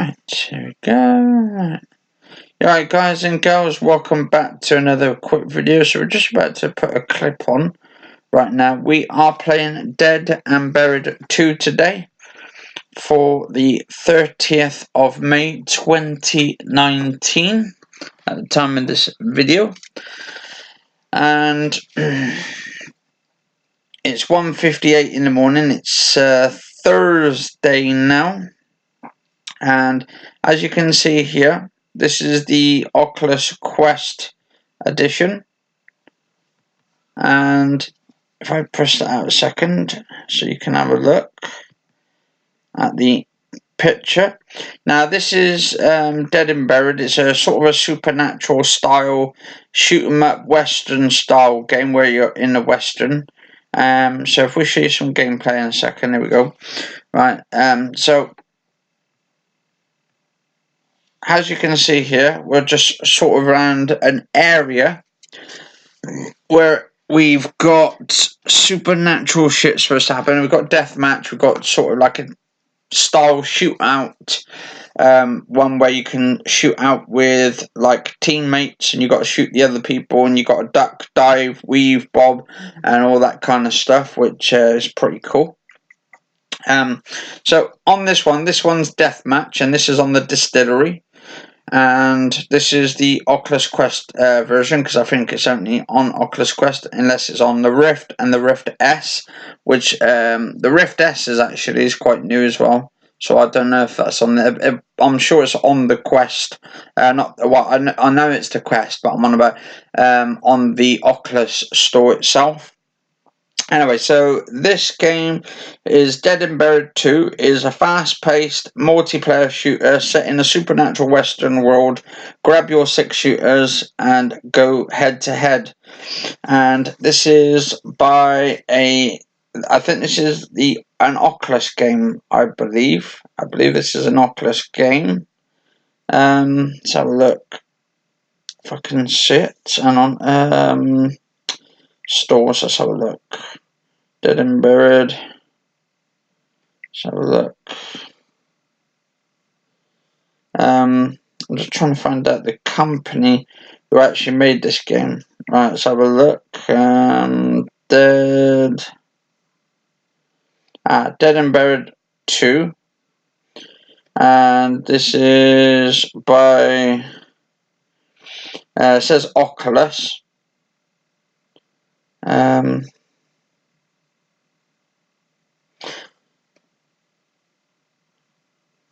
Right, here we go. Right. Alright guys and girls, welcome back to another quick video. So we're just about to put a clip on right now. We are playing Dead and Buried 2 today for the 30th of May 2019 at the time of this video. And it's 1:58 in the morning. It's Thursday now. And as you can see here, this is the Oculus Quest edition. And if I press that out a second so you can have a look at the picture. Now this is Dead and Buried. It's a sort of a supernatural style shoot 'em up western style game where you're in the western. So if we show you some gameplay in a second, there we go. Right, so as you can see here, we're just sort of around an area where we've got supernatural shit supposed to happen. We've got deathmatch, we've got sort of like a style shootout, one where you can shoot out with like teammates and you got to shoot the other people and you got to duck, dive, weave, bob and all that kind of stuff, which is pretty cool. So on this one's deathmatch, and this is on the distillery. And this is the Oculus Quest version, because I think it's only on Oculus Quest unless it's on the Rift and the Rift S, which the Rift S is quite new as well. So I don't know if that's on there. I'm sure it's on the Quest. I know it's the Quest, but I'm on about on the Oculus store itself. Anyway, so this game is Dead and Buried 2, is a fast-paced multiplayer shooter set in a supernatural western world. Grab your 6 shooters and go head-to-head. And this is by I think this is an Oculus game, I believe. I believe this is an Oculus game. Let's have a look. If I can see it. Hang on. Stores, let's have a look. Dead and Buried. Let's have a look. I'm just trying to find out the company who actually made this game. Right, let's have a look. Dead and Buried 2. And this is by it says Oculus.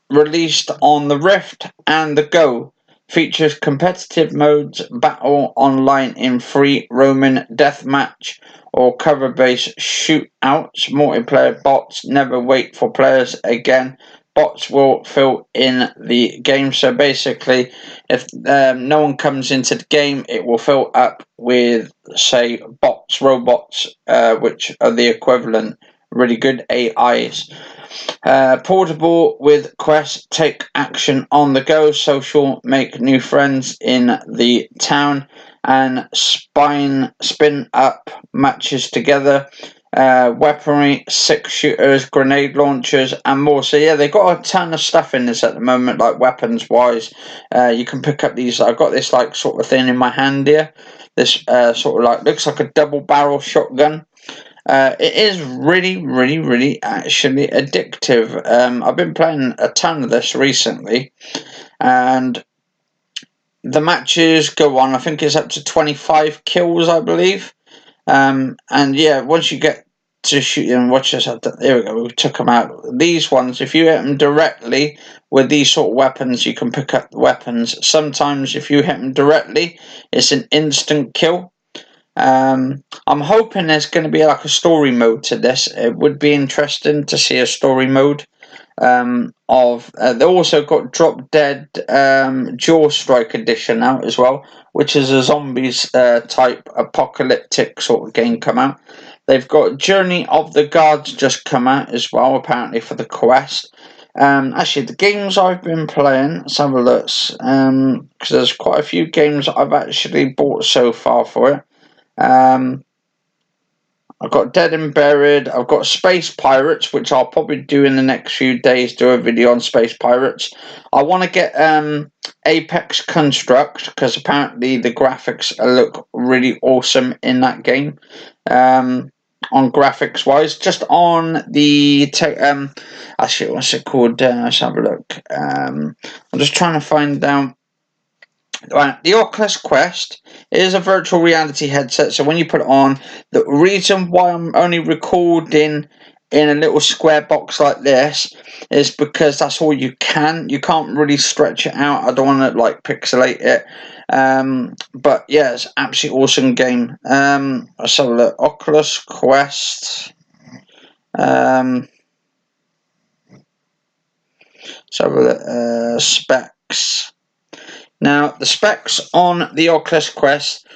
Released on the Rift and the Go, features competitive modes, battle online in free roaming, deathmatch or cover-based shootouts. Multiplayer bots never wait for players again. Bots will fill in the game. So basically, if no one comes into the game, it will fill up with, say, bots, robots, which are the equivalent, really good AIs. Portable with Quest, take action on the go, social, make new friends in the town, and spin up matches together. Weaponry, 6 shooters, grenade launchers, and more. So yeah, they've got a ton of stuff in this at the moment, like weapons wise. You can pick up these. I've got this like sort of thing in my hand here. This sort of like looks like a double barrel shotgun. It is really actually addictive. I've been playing a ton of this recently, and the matches go on. I think it's up to 25 kills, I believe. And yeah, once you get to shoot them, watch this. There we go. We took them out. These ones, if you hit them directly with these sort of weapons, you can pick up the weapons. Sometimes, if you hit them directly, it's an instant kill. I'm hoping there's going to be like a story mode to this. It would be interesting to see a story mode. They also got Drop Dead Jaw Strike Edition out as well, which is a zombies type apocalyptic sort of game come out. They've got Journey of the Guards just come out as well, apparently for the Quest. Actually, the games I've been playing, let's have a look, because there's quite a few games I've actually bought so far for it. I've got Dead and Buried. I've got Space Pirates, which I'll probably do in the next few days, do a video on Space Pirates. I want to get Apex Construct, because apparently the graphics look really awesome in that game. On graphics wise, just on the actually, what's it called? Let's have a look. I'm just trying to find out. Right, the Oculus Quest is a virtual reality headset, so when you put it on, the reason why I'm only recording in a little square box like this is because that's all you can't really stretch it out. I don't want to like pixelate it. But yeah, it's an absolutely awesome game. Let's have a look. Oculus Quest. Let's have a look. Specs. Now, the specs on the Oculus Quest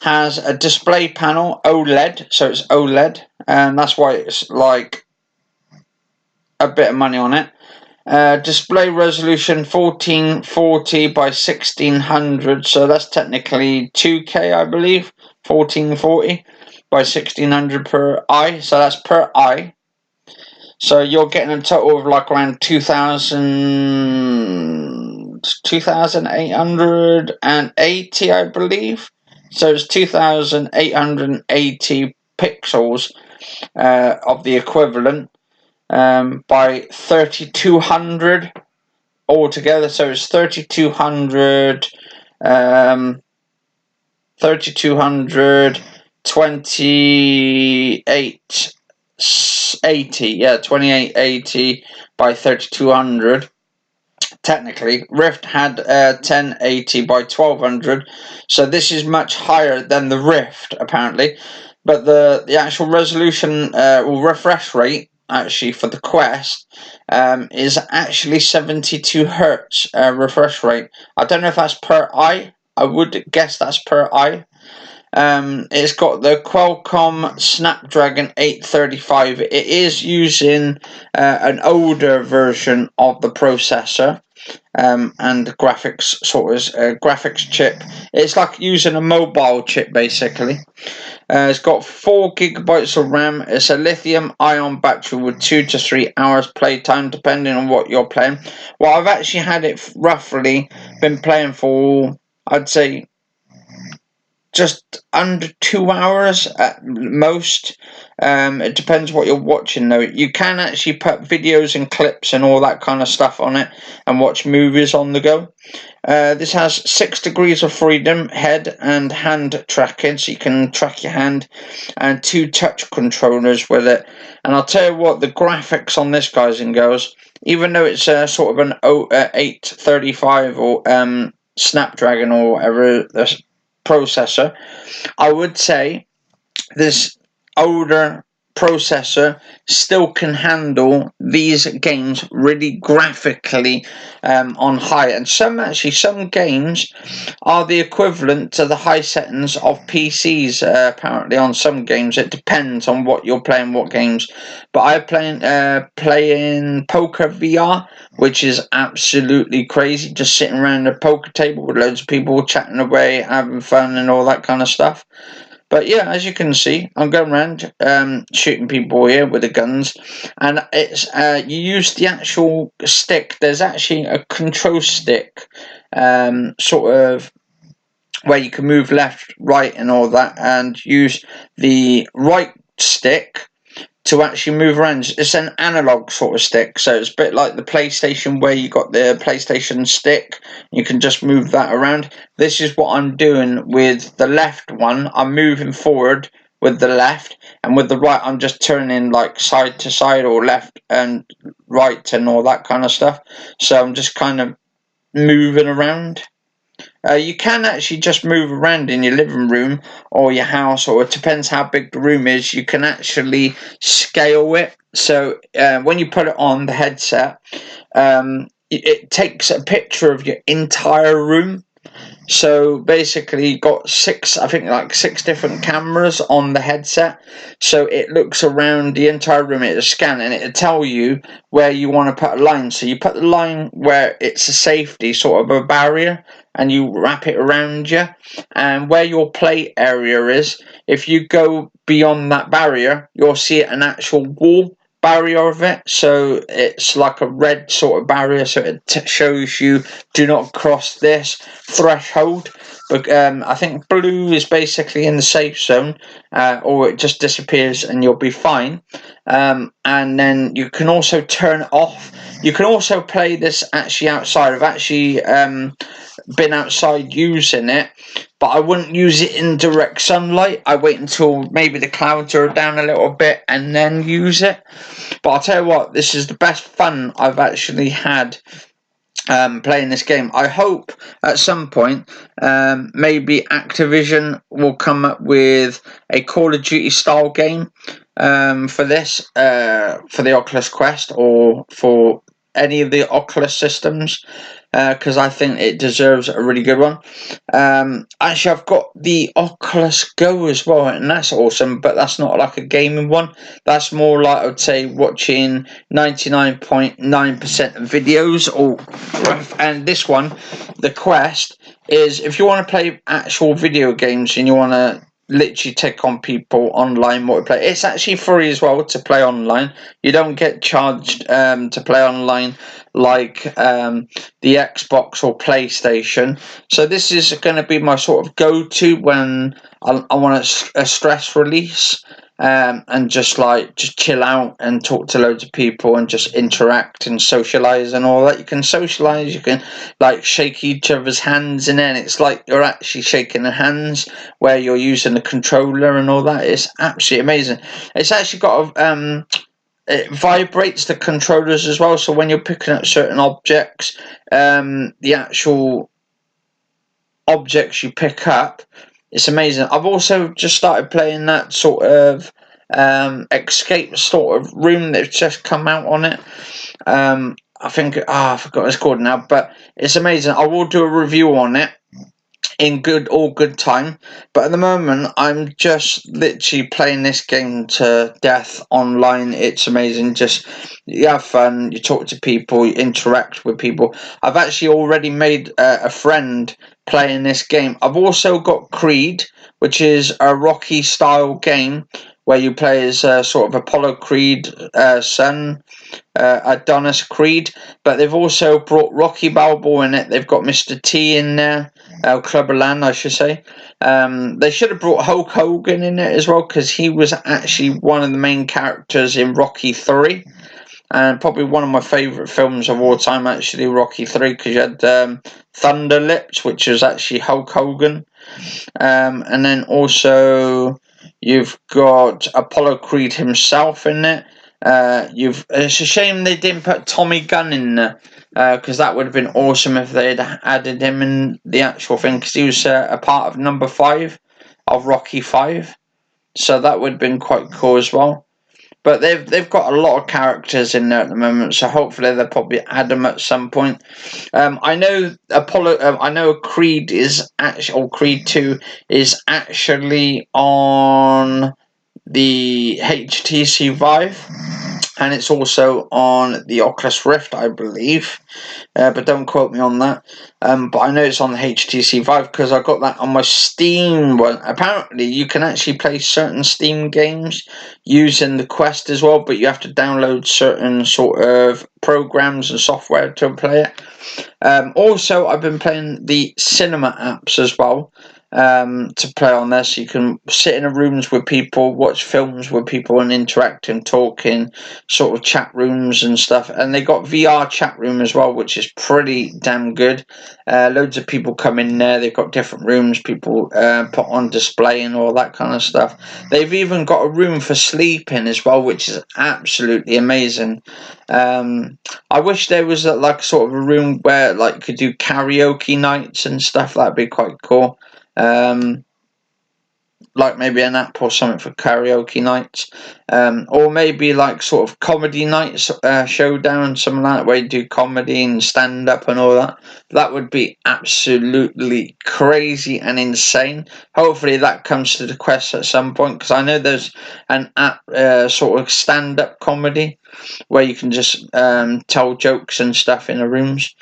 has a display panel, OLED, so it's OLED, and that's why it's like a bit of money on it. Display resolution 1440 by 1600, so that's technically 2K, I believe. 1440 by 1600 per eye, so that's per eye. So you're getting a total of like around 2,880, I believe. So it's 2,880 pixels of the equivalent by 3,200 altogether. So it's 3,200, 2880, yeah, 2880 by 3,200. Technically, Rift had 1080 by 1200, so this is much higher than the Rift apparently. But the actual resolution or refresh rate actually for the Quest is actually 72 hertz refresh rate. I don't know if that's per eye. I would guess that's per eye. It's got the Qualcomm Snapdragon 835. It is using an older version of the processor and the graphics graphics chip. It's like using a mobile chip basically. It's got 4 gigabytes of RAM. It's a lithium-ion battery with 2 to 3 hours playtime, depending on what you're playing. Well, I've actually had it roughly been playing for, I'd say, just under 2 hours at most. It depends what you're watching though. You can actually put videos and clips and all that kind of stuff on it and watch movies on the go. This has 6 degrees of freedom head and hand tracking, so you can track your hand, and 2 touch controllers with it. And I'll tell you what, the graphics on this, guys and girls, even though it's sort of an 835 or Snapdragon or whatever processor, I would say this older processor still can handle these games really graphically on high, and some games are the equivalent to the high settings of PCs apparently on some games. It depends on what you're playing, what games, but I'm playing poker VR, which is absolutely crazy, just sitting around a poker table with loads of people chatting away, having fun and all that kind of stuff. But yeah, as you can see, I'm going around shooting people here with the guns, and it's you use the actual stick. There's actually a control stick, sort of where you can move left, right, and all that, and use the right stick to actually move around. It's an analog sort of stick, so it's a bit like the PlayStation where you got the PlayStation stick. You can just move that around. This is what I'm doing with the left one. I'm moving forward with the left, and with the right I'm just turning like side to side or left and right and all that kind of stuff. So I'm just kind of moving around. You can actually just move around in your living room or your house, or it depends how big the room is. You can actually scale it. So when you put it on the headset, it takes a picture of your entire room. So basically, you got six, I think like 6 different cameras on the headset. So it looks around the entire room, it'll scan and it'll tell you where you want to put a line. So you put the line where it's a safety, sort of a barrier, and you wrap it around you. And where your play area is, if you go beyond that barrier, you'll see an actual wall barrier of it. So it's like a red sort of barrier, so it shows you do not cross this threshold. But I think blue is basically in the safe zone, or it just disappears and you'll be fine. And then you can also turn it off. You can also play this actually outside. I've actually been outside using it, but I wouldn't use it in direct sunlight. I wait until maybe the clouds are down a little bit and then use it. But I'll tell you what, this is the best fun I've actually had playing this game. I hope at some point maybe Activision will come up with a Call of Duty style game for this, for the Oculus Quest, or for any of the Oculus systems, because I think it deserves a really good one. Actually, I've got the Oculus Go as well, and that's awesome, but that's not like a gaming one. That's more like, I would say, watching 99.9% of videos. And this one, the Quest, is if you want to play actual video games and you want to literally take on people online multiplayer. It's actually free as well to play online. You don't get charged to play online like the Xbox or PlayStation. So this is going to be my sort of go-to when I want a stress release. And just chill out and talk to loads of people and just interact and socialize and all that. You can socialize, you can like shake each other's hands in it, and it's like you're actually shaking their hands where you're using the controller and all that. It's absolutely amazing. It's actually got it vibrates the controllers as well, so when you're picking up certain objects, the actual objects you pick up, it's amazing. I've also just started playing that sort of escape sort of room that's just come out on it. I think I forgot what it's called now, but it's amazing. I will do a review on it in good time, but at the moment I'm just literally playing this game to death online. It's amazing. Just you have fun, you talk to people, you interact with people. I've actually already made a friend playing this game. I've also got Creed, which is a Rocky style game where you play as sort of Apollo Creed son, Adonis Creed, but they've also brought Rocky Balboa in it. They've got Mr. T in there, Clubber Land, I should say. They should have brought Hulk Hogan in it as well, because he was actually one of the main characters in Rocky 3. And probably one of my favourite films of all time, actually, Rocky 3, because you had Thunder Lips, which was actually Hulk Hogan. And then also you've got Apollo Creed himself in it. It's a shame they didn't put Tommy Gunn in there, because that would have been awesome if they had added him in the actual thing, because he was a part of number 5 of Rocky 5. So that would have been quite cool as well. But they've got a lot of characters in there at the moment, so hopefully they'll probably add them at some point. I know I know Creed is actually, or Creed 2 is actually on the HTC Vive, and it's also on the Oculus Rift, I believe, but don't quote me on that. But I know it's on the HTC Vive because I got that on my Steam one. Apparently, you can actually play certain Steam games using the Quest as well, but you have to download certain sort of programs and software to play it. Also, I've been playing the cinema apps as well, to play on there, so you can sit in rooms with people, watch films with people, and interact and talk in sort of chat rooms and stuff. And they got VR chat room as well, which is pretty damn good. Loads of people come in there. They've got different rooms people put on display and all that kind of stuff. They've even got a room for sleeping as well, which is absolutely amazing. I wish there was like sort of a room where like you could do karaoke nights and stuff. That'd be quite cool. like maybe an app or something for karaoke nights, or maybe like sort of comedy nights, showdown, something like that, where you do comedy and stand up and all that. That would be absolutely crazy and insane. Hopefully that comes to the Quest at some point, because I know there's an app, sort of stand up comedy, where you can just tell jokes and stuff in the rooms,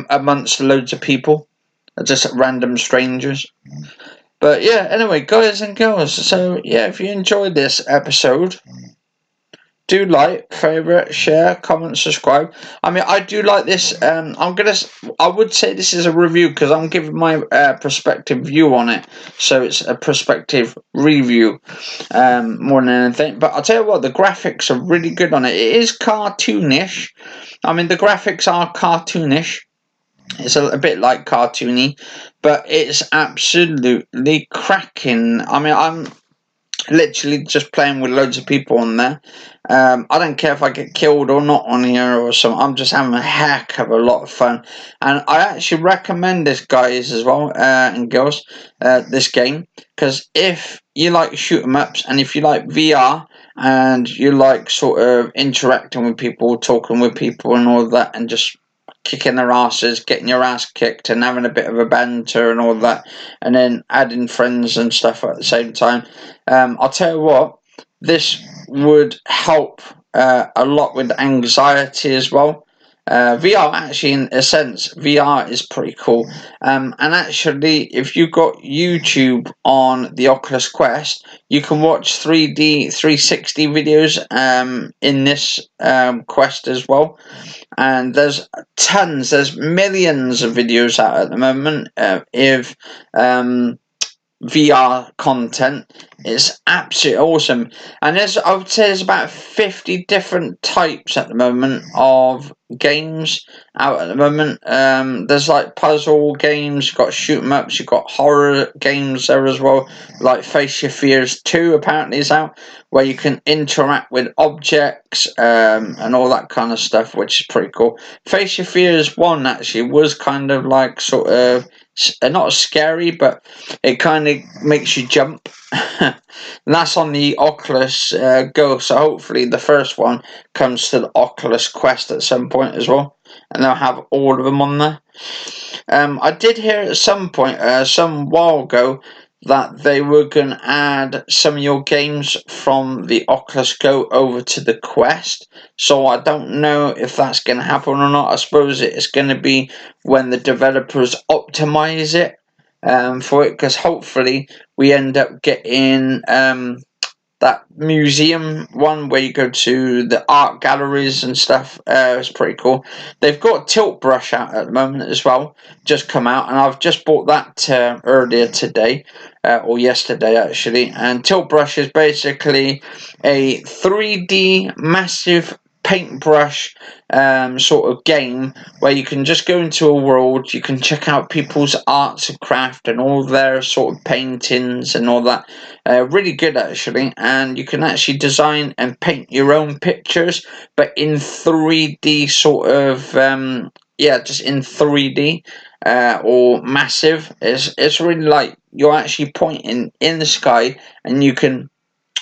amongst loads of people, just random strangers. But yeah, anyway, guys and girls, so yeah, if you enjoyed this episode, do like, favourite, share, comment, subscribe. I mean, I do like this. I would say this is a review, because I'm giving my perspective view on it. So it's a perspective review, more than anything. But I'll tell you what, the graphics are really good on it. It is cartoonish. I mean, the graphics are cartoonish. It's a bit like cartoony, but it's absolutely cracking. I mean, I'm literally just playing with loads of people on there. I don't care if I get killed or not on here or something. I'm just having a heck of a lot of fun, and I actually recommend this, guys, as well, and girls, this game, because if you like shoot 'em ups and if you like VR and you like sort of interacting with people, talking with people and all that, and just kicking their asses, getting your ass kicked, and having a bit of a banter and all that, and then adding friends and stuff at the same time. I'll tell you what, this would help a lot with anxiety as well. VR, actually, in a sense, VR is pretty cool. And actually, if you've got YouTube on the Oculus Quest, you can watch 3D 360 videos in this Quest as well. And there's millions of videos out at the moment if VR content. Is absolutely awesome, and I would say there's about 50 different types at the moment of games out at the moment. There's like puzzle games, you've got shoot 'em ups, you've got horror games there as well, like Face Your Fears 2 apparently is out, where you can interact with objects, and all that kind of stuff, which is pretty cool. Face Your Fears 1 actually was kind of like sort of not scary, but it kind of makes you jump. And that's on the Oculus Go, so hopefully the first one comes to the Oculus Quest at some point as well, and they'll have all of them on there. I did hear at some point, some while ago, that they were going to add some of your games from the Oculus Go over to the Quest, so I don't know if that's going to happen or not. I suppose it's going to be when the developers optimize it for it, because hopefully we end up getting that museum one where you go to the art galleries and stuff. It's pretty cool. They've got Tilt Brush out at the moment as well, just come out, and I've just bought that earlier today, or yesterday actually. And Tilt Brush is basically a 3D massive paintbrush sort of game where you can just go into a world, you can check out people's arts and craft and all their sort of paintings and all that. Really good actually, and you can actually design and paint your own pictures, but in 3D sort of, just in 3D, or massive. It's really like you're actually pointing in the sky, and you can,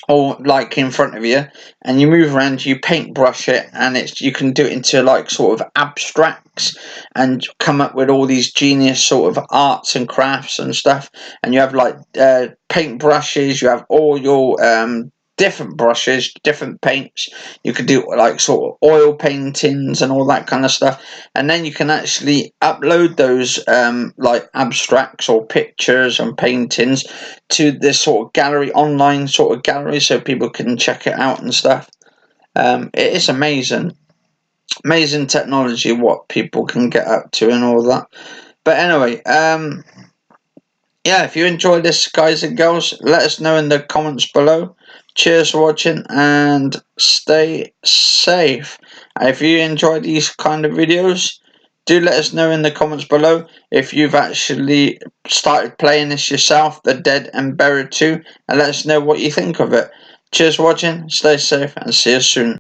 or like in front of you, and you move around, you paintbrush it, and you can do it into like sort of abstracts and come up with all these genius sort of arts and crafts and stuff. And you have like paint brushes, you have all your different brushes, different paints. You could do like sort of oil paintings and all that kind of stuff, and then you can actually upload those like abstracts or pictures and paintings to this sort of gallery, online sort of gallery, so people can check it out and stuff. It is amazing technology what people can get up to and all that. But anyway, if you enjoyed this, guys and girls, let us know in the comments below. Cheers for watching and stay safe. And if you enjoy these kind of videos, do let us know in the comments below if you've actually started playing this yourself, The Dead and Buried 2, and let us know what you think of it. Cheers for watching, stay safe, and see you soon.